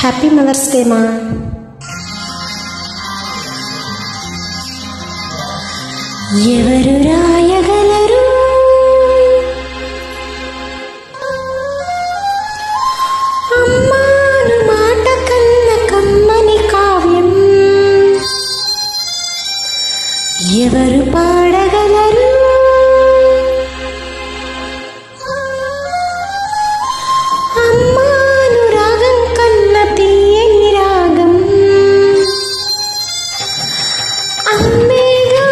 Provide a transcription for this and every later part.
Happy mother's day మా. ఎవరు రాయగలరు అమ్మాను మాట కన్న కమ్మని కావ్యం? ఎవరు పాడగలరు అమ్మాను రాగం కన్న తీయని రాగం? అమ్మేగా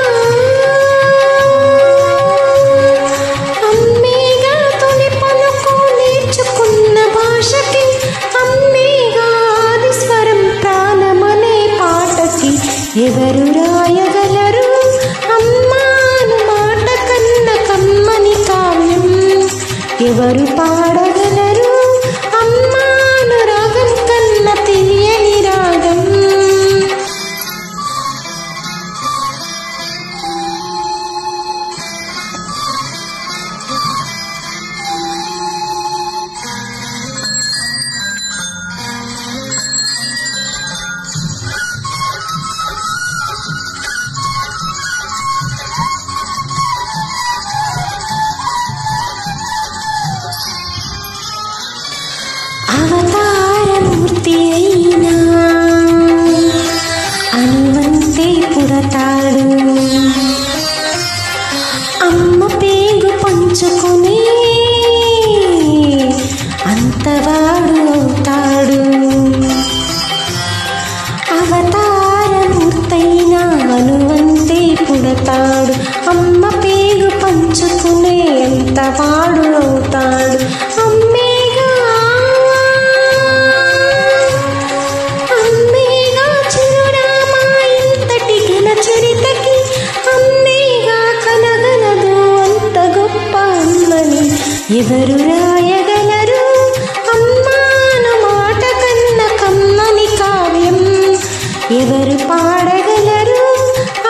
అమ్మేగా తొలి పలుకు నేర్చుకున్న భాషకి, అమ్మేగా ఆది స్వరం ప్రాణమనే పాటకి. ఎవరు రాయగలరు అమ్మాను మాట కన్న కమ్మని కావ్యం? ఎవరు పాడగలరు అమ్మాను రాగం కన్న తీయని రాగం? అవతారమూర్తి అయినా అనువంతే పుడతాడు, అమ్మ పేగు పంచుకుని అంతవాడు అవుతాడు. అవతారమూర్తైనా అనువంతే పుడతాడు, అమ్మ పేగు పంచుకునే అంతవాడు అవుతాడు. అమ్మేగా అమ్మేగా చిరునామా ఇంతటి ఘన చరితకి, అమ్మేగా కనగలదు అంత గొప్ప అమ్మని. ఎవరు రాయగలరు అమ్మాను మాట కన్న కమ్మని కావ్యం? ఎవరు పాడగలరు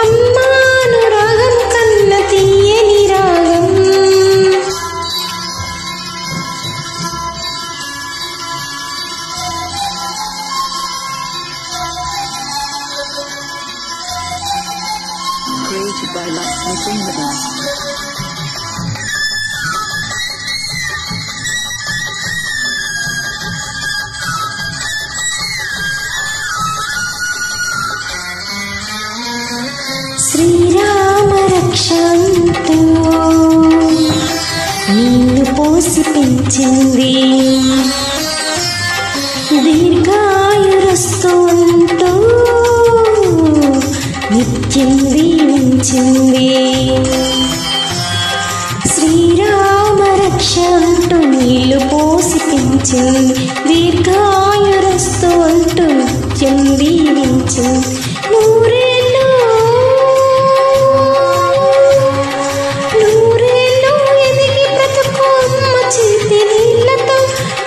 అమ్మాను రాగం కన్న తీయని రాగం? Created by Lakshmi Singhadas. Srirama రక్షంతో నీళ్లు పోసి పెంచింది, దీర్ఘాయురస్తు అంటూ నిత్యం దీవించింది. శ్రీరామ రక్ష అంటూ నీళ్లు పోసి పెంచింది, దీర్ఘాయురస్తు అంటూ నిత్యం దీవించింది. నూరేళ్ళు నూరేళ్ళు ఎదిగి బ్రతుకు అమ్మ చేతి నీళ్లతో,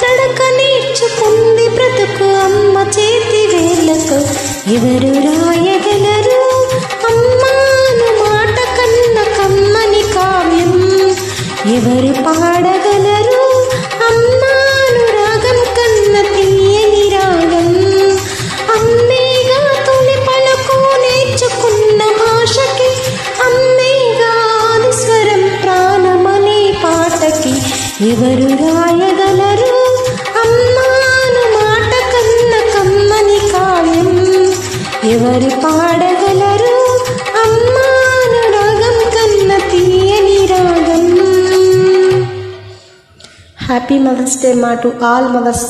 నడక నేర్చుకుంది బ్రతుకు అమ్మ చేతి వేళ్లతో. ఎవరు రాయగలరు అమ్మాను మాట కన్న కమ్మని కావ్యం? ఎవరు పాడగలరు అమ్మాను రాగం కన్న తీయని రాగం? అమ్మేగా తొలి పలుకు నేర్చుకున్న భాషకి, అమ్మేగా ఆది స్వరం ప్రాణమనే పాటకి. ఎవరు రాయగలరు అమ్మాను మాట కన్న కమ్మని కావ్యం? ఎవరు పాడగలరు అమ్మాను రాగం కన్న తీయని రాగం? హ్యాపీ మదర్స్ డే మా టు ఆల్ మదర్స్.